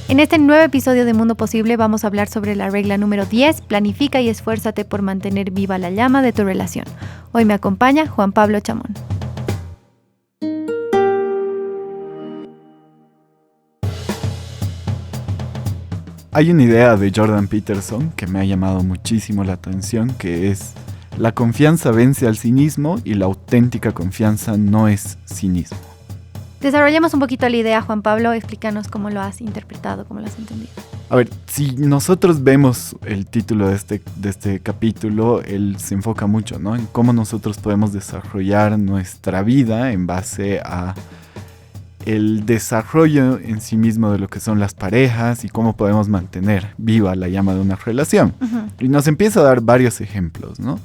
En este nuevo episodio de Mundo Posible vamos a hablar sobre la regla número 10, planifica y esfuérzate por mantener viva la llama de tu relación. Hoy me acompaña Juan Pablo Chamón. Hay una idea de Jordan Peterson que me ha llamado muchísimo la atención, que es: la confianza vence al cinismo y la auténtica confianza no es cinismo. Desarrollemos un poquito la idea, Juan Pablo, explícanos cómo lo has interpretado, cómo lo has entendido. A ver, si nosotros vemos el título de este capítulo, él se enfoca mucho, ¿no?, en cómo nosotros podemos desarrollar nuestra vida en base a el desarrollo en sí mismo de lo que son las parejas y cómo podemos mantener viva la llama de una relación. Y nos empieza a dar varios ejemplos, ¿no?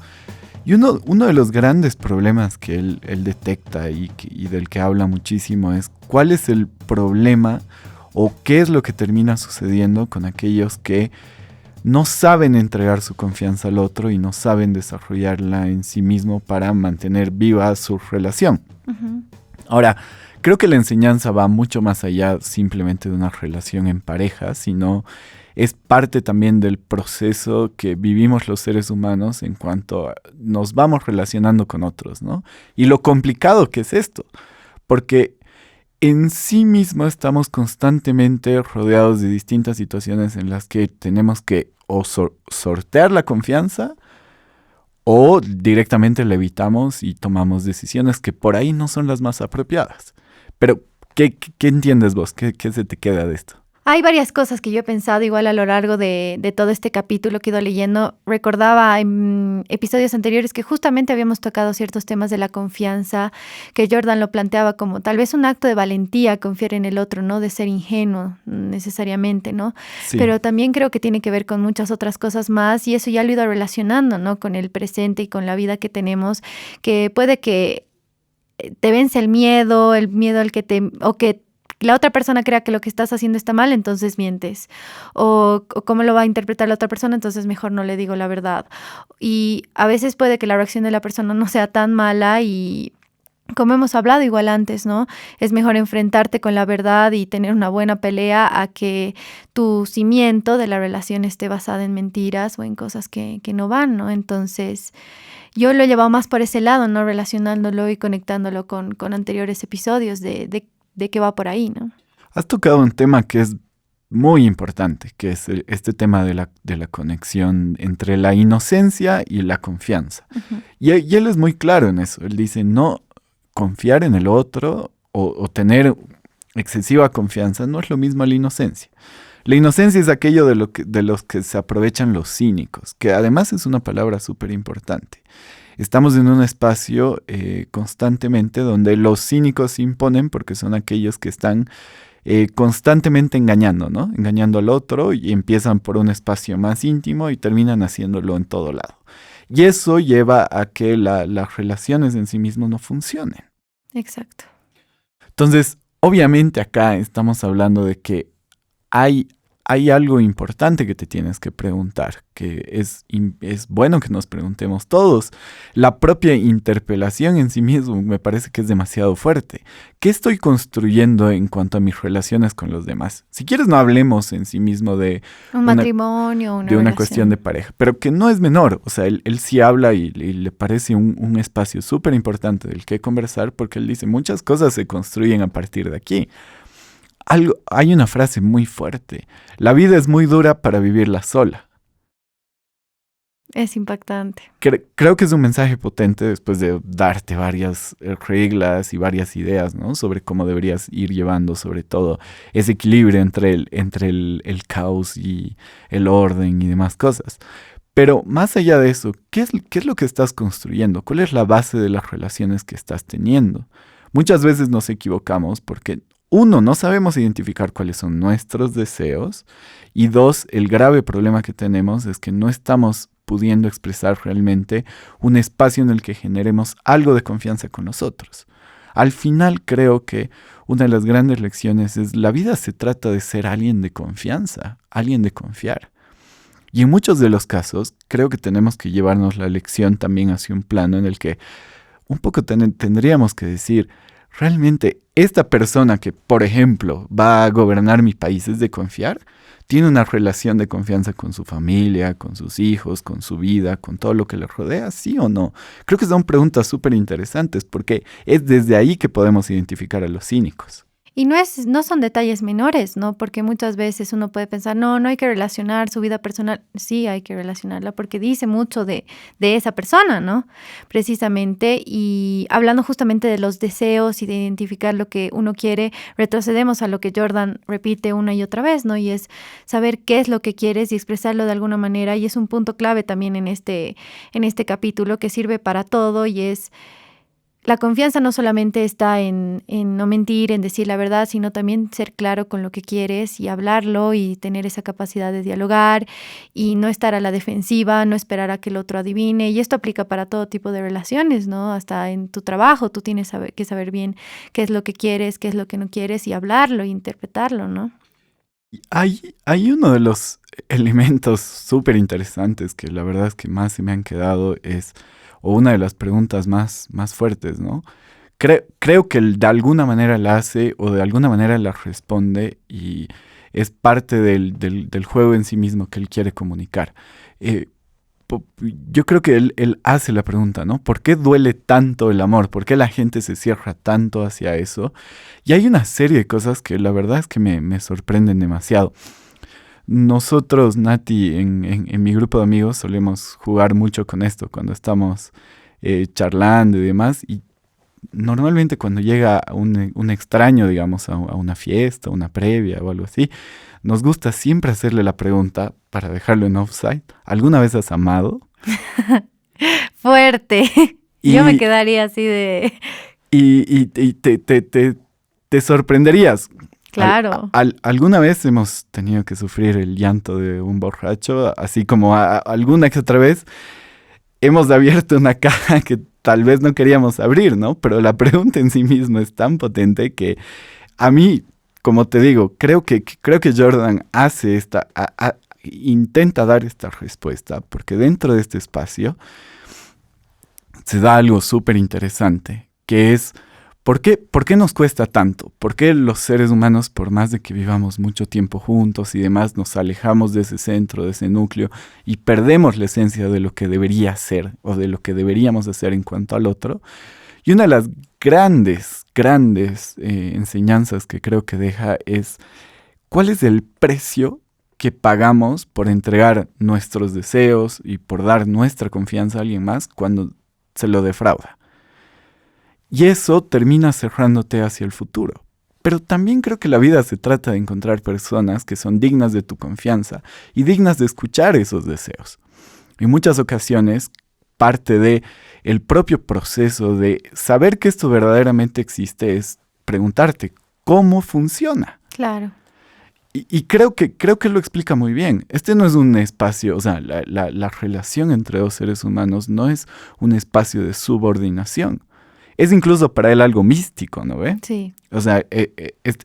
Y uno de los grandes problemas que él detecta y del que habla muchísimo es cuál es el problema o qué es lo que termina sucediendo con aquellos que no saben entregar su confianza al otro y no saben desarrollarla en sí mismo para mantener viva su relación. Ahora, creo que la enseñanza va mucho más allá simplemente de una relación en pareja, sino es parte también del proceso que vivimos los seres humanos en cuanto nos vamos relacionando con otros, ¿no? Y lo complicado que es esto, porque en sí mismo estamos constantemente rodeados de distintas situaciones en las que tenemos que o sortear la confianza o directamente la evitamos y tomamos decisiones que por ahí no son las más apropiadas. Pero, ¿qué entiendes vos? ¿Qué se te queda de esto? Hay varias cosas que yo he pensado igual a lo largo de todo este capítulo que he ido leyendo. Recordaba en episodios anteriores que justamente habíamos tocado ciertos temas de la confianza, que Jordan lo planteaba como tal vez un acto de valentía, confiar en el otro, no de ser ingenuo necesariamente, ¿no? Sí. Pero también creo que tiene que ver con muchas otras cosas más y eso ya lo he ido relacionando, ¿no?, con el presente y con la vida que tenemos, que puede que te vence el miedo al que la otra persona crea que lo que estás haciendo está mal, entonces mientes. O cómo lo va a interpretar la otra persona, entonces mejor no le digo la verdad. Y a veces puede que la reacción de la persona no sea tan mala y, como hemos hablado igual antes, ¿no?, es mejor enfrentarte con la verdad y tener una buena pelea a que tu cimiento de la relación esté basada en mentiras o en cosas que no van, ¿no? Entonces, yo lo he llevado más por ese lado, ¿no?, relacionándolo y conectándolo con anteriores episodios de que va por ahí, ¿no? Has tocado un tema que es muy importante, que es este tema de la conexión entre la inocencia y la confianza. Y él es muy claro en eso. Él dice, no confiar en el otro o tener excesiva confianza no es lo mismo a la inocencia. La inocencia es aquello de los que se aprovechan los cínicos, que además es una palabra súper importante. Estamos en un espacio constantemente donde los cínicos se imponen porque son aquellos que están constantemente engañando, ¿no? Engañando al otro y empiezan por un espacio más íntimo y terminan haciéndolo en todo lado. Y eso lleva a que las relaciones en sí mismas no funcionen. Exacto. Entonces, obviamente acá estamos hablando de que hay algo importante que te tienes que preguntar, que es bueno que nos preguntemos todos. La propia interpelación en sí mismo me parece que es demasiado fuerte. ¿Qué estoy construyendo en cuanto a mis relaciones con los demás? Si quieres, no hablemos en sí mismo de un matrimonio, una de una relación. cuestión de pareja, pero que no es menor. O sea, él sí habla y le parece un espacio súper importante del que conversar, porque él dice muchas cosas se construyen a partir de aquí. Hay una frase muy fuerte: la vida es muy dura para vivirla sola. Es impactante. Creo que es un mensaje potente después de darte varias reglas y varias ideas, ¿no?, sobre cómo deberías ir llevando sobre todo ese equilibrio entre el caos y el orden y demás cosas. Pero más allá de eso, ¿qué es lo que estás construyendo? ¿Cuál es la base de las relaciones que estás teniendo? Muchas veces nos equivocamos porque, uno, no sabemos identificar cuáles son nuestros deseos, y dos, el grave problema que tenemos es que no estamos pudiendo expresar realmente un espacio en el que generemos algo de confianza con nosotros. Al final creo que una de las grandes lecciones es: la vida se trata de ser alguien de confianza, alguien de confiar. Y en muchos de los casos creo que tenemos que llevarnos la lección también hacia un plano en el que un poco tendríamos que decir: ¿realmente esta persona que, por ejemplo, va a gobernar mi país es de confiar? ¿Tiene una relación de confianza con su familia, con sus hijos, con su vida, con todo lo que le rodea? ¿Sí o no? Creo que son preguntas súper interesantes porque es desde ahí que podemos identificar a los cínicos. Y no son detalles menores, ¿no? Porque muchas veces uno puede pensar, no hay que relacionar su vida personal. Sí, hay que relacionarla porque dice mucho de esa persona, ¿no? Precisamente. Y hablando justamente de los deseos y de identificar lo que uno quiere, retrocedemos a lo que Jordan repite una y otra vez, ¿no? Y es saber qué es lo que quieres y expresarlo de alguna manera. Y es un punto clave también en este capítulo que sirve para todo y es... La confianza no solamente está en no mentir, en decir la verdad, sino también ser claro con lo que quieres y hablarlo y tener esa capacidad de dialogar y no estar a la defensiva, no esperar a que el otro adivine. Y esto aplica para todo tipo de relaciones, ¿no? Hasta en tu trabajo tú tienes que saber bien qué es lo que quieres, qué es lo que no quieres y hablarlo e interpretarlo, ¿no? Hay uno de los elementos súper interesantes que la verdad es que más se me han quedado o una de las preguntas más fuertes, ¿no? Creo que de alguna manera la hace o de alguna manera la responde y es parte del juego en sí mismo que él quiere comunicar. Yo creo que él hace la pregunta, ¿no? ¿Por qué duele tanto el amor? ¿Por qué la gente se cierra tanto hacia eso? Y hay una serie de cosas que la verdad es que me sorprenden demasiado. Nosotros, Nati, en mi grupo de amigos solemos jugar mucho con esto cuando estamos charlando y demás. Y normalmente cuando llega un extraño, digamos, a una fiesta, una previa o algo así, nos gusta siempre hacerle la pregunta para dejarlo en offside. ¿Alguna vez has amado? Fuerte. Yo me quedaría así de... Y te sorprenderías. Claro. ¿Alguna vez hemos tenido que sufrir el llanto de un borracho? Así como alguna que otra vez hemos abierto una caja que tal vez no queríamos abrir, ¿no? Pero la pregunta en sí misma es tan potente que a mí, como te digo, creo que Jordan hace intenta dar esta respuesta, porque dentro de este espacio se da algo súper interesante, que es ¿por qué nos cuesta tanto? ¿Por qué los seres humanos, por más de que vivamos mucho tiempo juntos y demás, nos alejamos de ese centro, de ese núcleo y perdemos la esencia de lo que debería ser o de lo que deberíamos hacer en cuanto al otro? Y una de las grandes enseñanzas que creo que deja es ¿cuál es el precio que pagamos por entregar nuestros deseos y por dar nuestra confianza a alguien más cuando se lo defrauda? Y eso termina cerrándote hacia el futuro. Pero también creo que la vida se trata de encontrar personas que son dignas de tu confianza y dignas de escuchar esos deseos. En muchas ocasiones, parte de el propio proceso de saber que esto verdaderamente existe es preguntarte cómo funciona. Claro. Y creo que lo explica muy bien. Este no es un espacio, o sea, la relación entre dos seres humanos no es un espacio de subordinación. Es incluso para él algo místico, ¿no ve? Sí. O sea,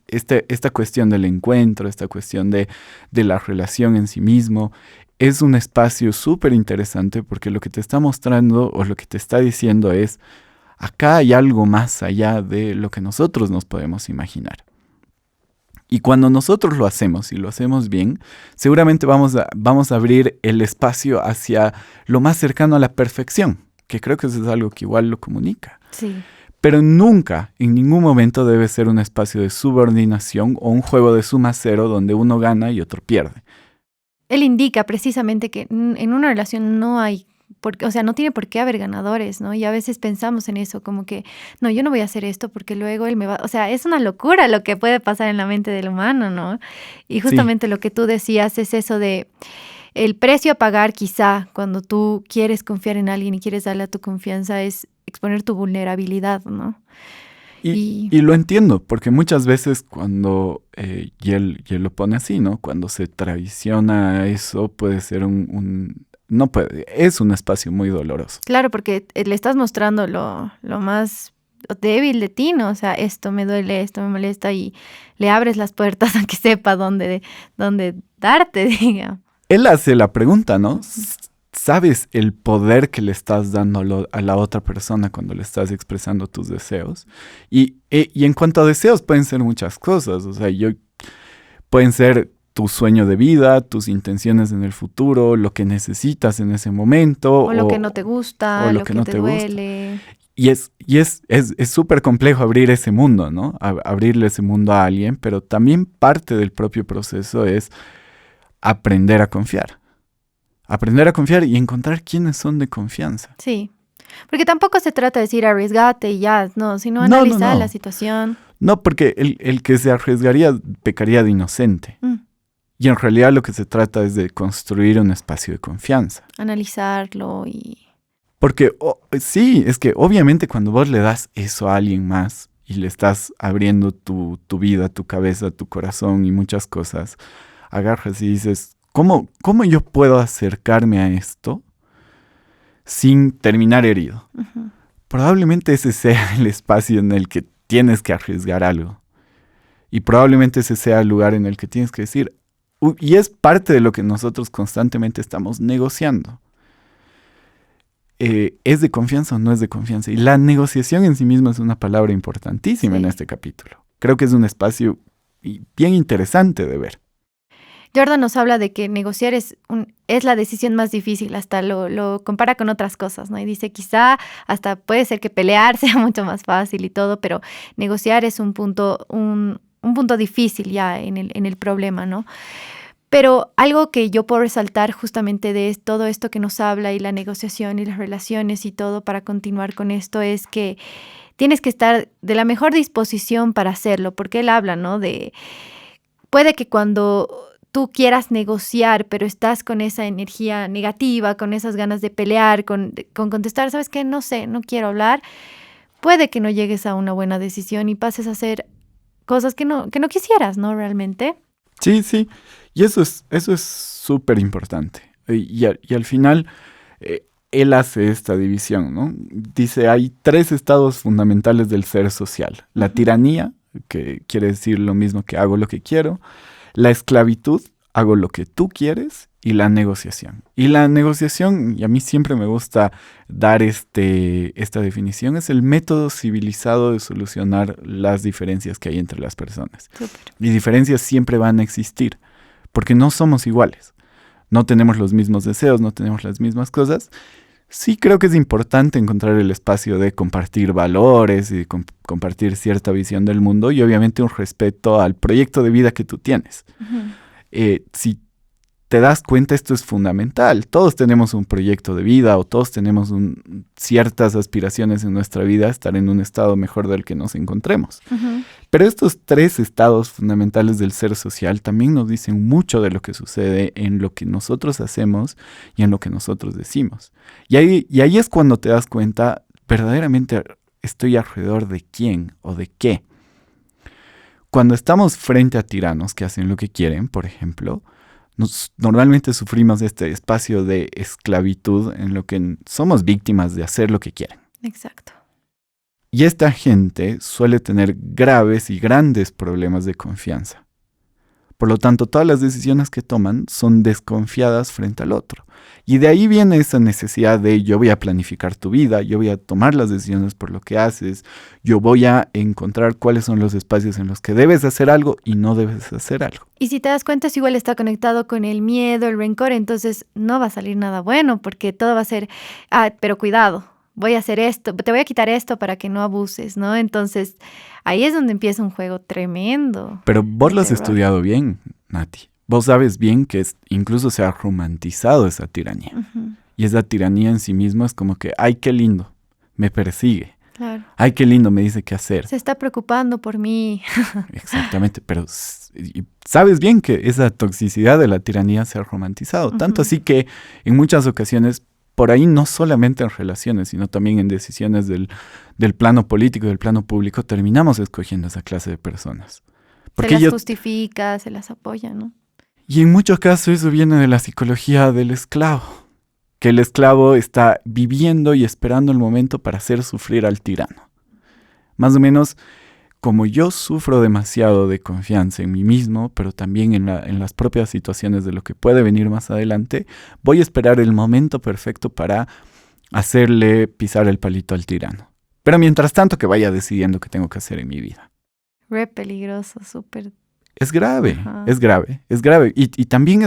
esta cuestión del encuentro, esta cuestión de la relación en sí mismo, es un espacio súper interesante porque lo que te está mostrando o lo que te está diciendo es, acá hay algo más allá de lo que nosotros nos podemos imaginar. Y cuando nosotros lo hacemos y lo hacemos bien, seguramente vamos a abrir el espacio hacia lo más cercano a la perfección, que creo que eso es algo que igual lo comunica. Sí. Pero nunca, en ningún momento debe ser un espacio de subordinación o un juego de suma cero donde uno gana y otro pierde. Él indica precisamente que en una relación no hay, no tiene por qué haber ganadores, ¿no? Y a veces pensamos en eso, como que, no, yo no voy a hacer esto porque luego él me va... O sea, es una locura lo que puede pasar en la mente del humano, ¿no? Y justamente lo que tú decías es eso de... El precio a pagar quizá cuando tú quieres confiar en alguien y quieres darle a tu confianza es exponer tu vulnerabilidad, ¿no? Y lo entiendo, porque muchas veces cuando, y él lo pone así, ¿no? Cuando se traiciona eso puede ser es un espacio muy doloroso. Claro, porque le estás mostrando lo más débil de ti, ¿no? O sea, esto me duele, esto me molesta y le abres las puertas a que sepa dónde darte, digamos. Él hace la pregunta, ¿no? sabes el poder que le estás dando a la otra persona cuando le estás expresando tus deseos. Y en cuanto a deseos, pueden ser muchas cosas. O sea, pueden ser tu sueño de vida, tus intenciones en el futuro, lo que necesitas en ese momento. O lo que no te gusta, o lo que no te gusta. duele. Y es súper complejo abrir ese mundo, ¿no? Abrirle ese mundo a alguien, pero también parte del propio proceso es aprender a confiar. Aprender a confiar y encontrar quiénes son de confianza. Sí, porque tampoco se trata de decir arriesgate y ya, no, sino analizar la situación. No, porque el que se arriesgaría pecaría de inocente. Y en realidad lo que se trata es de construir un espacio de confianza. Analizarlo y... Porque sí, es que obviamente cuando vos le das eso a alguien más y le estás abriendo tu vida, tu cabeza, tu corazón y muchas cosas, agarras y dices, ¿cómo yo puedo acercarme a esto sin terminar herido? Uh-huh. Probablemente ese sea el espacio en el que tienes que arriesgar algo. Y probablemente ese sea el lugar en el que tienes que decir, y es parte de lo que nosotros constantemente estamos negociando. ¿Es de confianza o no es de confianza? Y la negociación en sí misma es una palabra importantísima en este capítulo. Creo que es un espacio bien interesante de ver. Jordan nos habla de que negociar es la decisión más difícil, hasta lo compara con otras cosas, ¿no? Y dice, quizá hasta puede ser que pelear sea mucho más fácil y todo, pero negociar es un punto difícil ya en el problema, ¿no? Pero algo que yo puedo resaltar justamente de todo esto que nos habla y la negociación y las relaciones y todo para continuar con esto es que tienes que estar de la mejor disposición para hacerlo, porque él habla, ¿no? Puede que cuando tú quieras negociar, pero estás con esa energía negativa, con esas ganas de pelear, con contestar, ¿sabes qué? No sé, no quiero hablar, puede que no llegues a una buena decisión y pases a hacer cosas que no quisieras, ¿no? Realmente. Sí, sí. Y eso es súper importante. Y al final, él hace esta división, ¿no? Dice, hay 3 estados fundamentales del ser social. La tiranía, que quiere decir lo mismo que hago lo que quiero. La esclavitud, hago lo que tú quieres. Y la negociación. Y la negociación, y a mí siempre me gusta dar esta definición, es el método civilizado de solucionar las diferencias que hay entre las personas. Súper. Y diferencias siempre van a existir, porque no somos iguales. No tenemos los mismos deseos, no tenemos las mismas cosas. Sí creo que es importante encontrar el espacio de compartir valores y compartir cierta visión del mundo y obviamente un respeto al proyecto de vida que tú tienes. Uh-huh. Si te das cuenta, esto es fundamental. Todos tenemos un proyecto de vida o todos tenemos ciertas aspiraciones en nuestra vida, estar en un estado mejor del que nos encontremos. Uh-huh. Pero estos 3 estados fundamentales del ser social también nos dicen mucho de lo que sucede en lo que nosotros hacemos y en lo que nosotros decimos. Y ahí es cuando te das cuenta, verdaderamente estoy alrededor de quién o de qué. Cuando estamos frente a tiranos que hacen lo que quieren, por ejemplo, normalmente sufrimos este espacio de esclavitud en lo que somos víctimas de hacer lo que quieren. Exacto. Y esta gente suele tener graves y grandes problemas de confianza. Por lo tanto, todas las decisiones que toman son desconfiadas frente al otro. Y de ahí viene esa necesidad de yo voy a planificar tu vida, yo voy a tomar las decisiones por lo que haces, yo voy a encontrar cuáles son los espacios en los que debes hacer algo y no debes hacer algo. Y si te das cuenta, es igual está conectado con el miedo, el rencor, entonces no va a salir nada bueno porque todo va a ser, pero cuidado, voy a hacer esto, te voy a quitar esto para que no abuses, ¿no? Entonces ahí es donde empieza un juego tremendo. Pero vos lo has estudiado bien, Nati. Vos sabes bien que incluso se ha romantizado esa tiranía. Uh-huh. Y esa tiranía en sí misma es como que, ay, qué lindo, me persigue. Claro. Ay, qué lindo, me dice qué hacer. Se está preocupando por mí. Exactamente, pero sabes bien que esa toxicidad de la tiranía se ha romantizado. Uh-huh. Tanto así que en muchas ocasiones, por ahí no solamente en relaciones, sino también en decisiones del plano político, del plano público, terminamos escogiendo esa clase de personas. Porque se las justifica, se las apoya, ¿no? Y en muchos casos eso viene de la psicología del esclavo. Que el esclavo está viviendo y esperando el momento para hacer sufrir al tirano. Más o menos, como yo sufro demasiado de confianza en mí mismo, pero también en las propias situaciones de lo que puede venir más adelante, voy a esperar el momento perfecto para hacerle pisar el palito al tirano. Pero mientras tanto que vaya decidiendo qué tengo que hacer en mi vida. Re peligroso, súper. Es grave, Ajá. es grave, es grave. Y también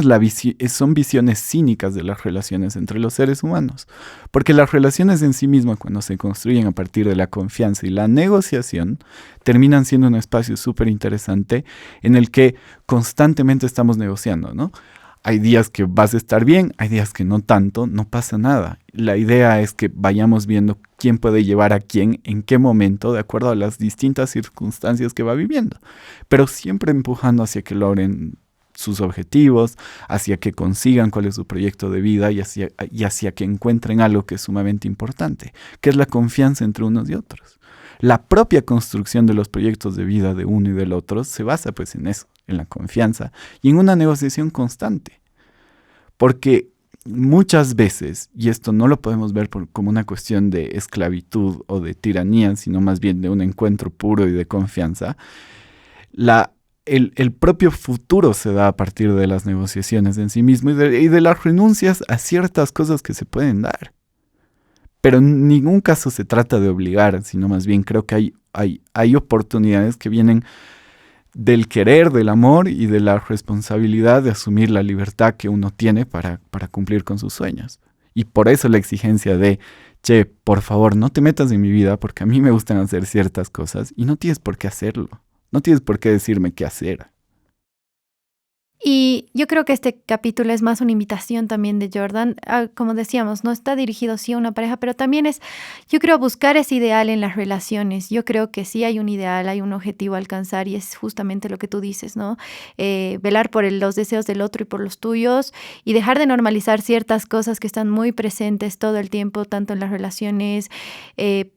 son visiones cínicas de las relaciones entre los seres humanos. Porque las relaciones en sí mismas, cuando se construyen a partir de la confianza y la negociación, terminan siendo un espacio súper interesante en el que constantemente estamos negociando, ¿no? Hay días que vas a estar bien, hay días que no tanto, no pasa nada. La idea es que vayamos viendo quién puede llevar a quién, en qué momento, de acuerdo a las distintas circunstancias que va viviendo. Pero siempre empujando hacia que logren sus objetivos, hacia que consigan cuál es su proyecto de vida y hacia que encuentren algo que es sumamente importante, que es la confianza entre unos y otros. La propia construcción de los proyectos de vida de uno y del otro se basa pues en eso, en la confianza y en una negociación constante. Porque muchas veces, y esto no lo podemos ver como una cuestión de esclavitud o de tiranía, sino más bien de un encuentro puro y de confianza, el propio futuro se da a partir de las negociaciones en sí mismo y de las renuncias a ciertas cosas que se pueden dar. Pero en ningún caso se trata de obligar, sino más bien creo que hay oportunidades que vienen del querer, del amor y de la responsabilidad de asumir la libertad que uno tiene para cumplir con sus sueños. Y por eso la exigencia de, che, por favor, no te metas en mi vida porque a mí me gustan hacer ciertas cosas y no tienes por qué hacerlo. No tienes por qué decirme qué hacer. Y yo creo que este capítulo es más una invitación también de Jordan. Como decíamos, no está dirigido sí a una pareja, pero también es, yo creo, buscar ese ideal en las relaciones. Yo creo que sí hay un ideal, hay un objetivo a alcanzar y es justamente lo que tú dices, ¿no? Velar por los deseos del otro y por los tuyos y dejar de normalizar ciertas cosas que están muy presentes todo el tiempo, tanto en las relaciones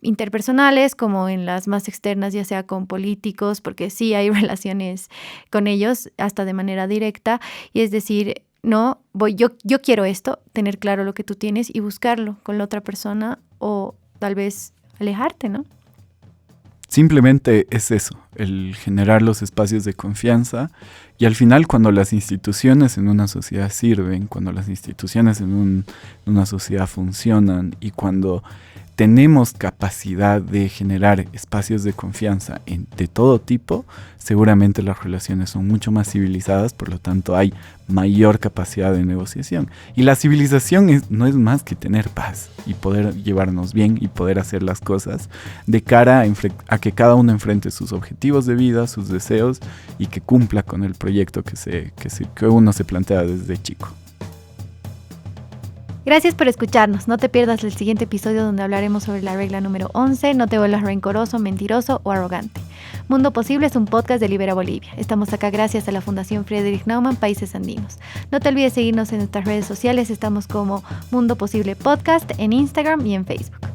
interpersonales como en las más externas, ya sea con políticos, porque sí hay relaciones con ellos hasta de manera directa. Y es decir, no, yo quiero esto, tener claro lo que tú tienes y buscarlo con la otra persona o tal vez alejarte, ¿no? Simplemente es eso, el generar los espacios de confianza y al final cuando las instituciones en una sociedad sirven, cuando las instituciones en una sociedad funcionan y cuando tenemos capacidad de generar espacios de confianza de todo tipo, seguramente las relaciones son mucho más civilizadas, por lo tanto hay mayor capacidad de negociación. Y la civilización no es más que tener paz y poder llevarnos bien y poder hacer las cosas de cara a que cada uno enfrente sus objetivos de vida, sus deseos y que cumpla con el proyecto que uno se plantea desde chico. Gracias por escucharnos. No te pierdas el siguiente episodio donde hablaremos sobre la regla número 11, no te vuelvas rencoroso, mentiroso o arrogante. Mundo Posible es un podcast de Libera Bolivia. Estamos acá gracias a la Fundación Friedrich Naumann, Países Andinos. No te olvides seguirnos en nuestras redes sociales. Estamos como Mundo Posible Podcast en Instagram y en Facebook.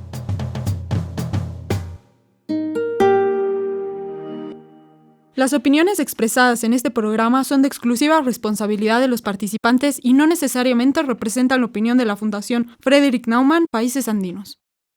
Las opiniones expresadas en este programa son de exclusiva responsabilidad de los participantes y no necesariamente representan la opinión de la Fundación Friedrich Naumann, Países Andinos.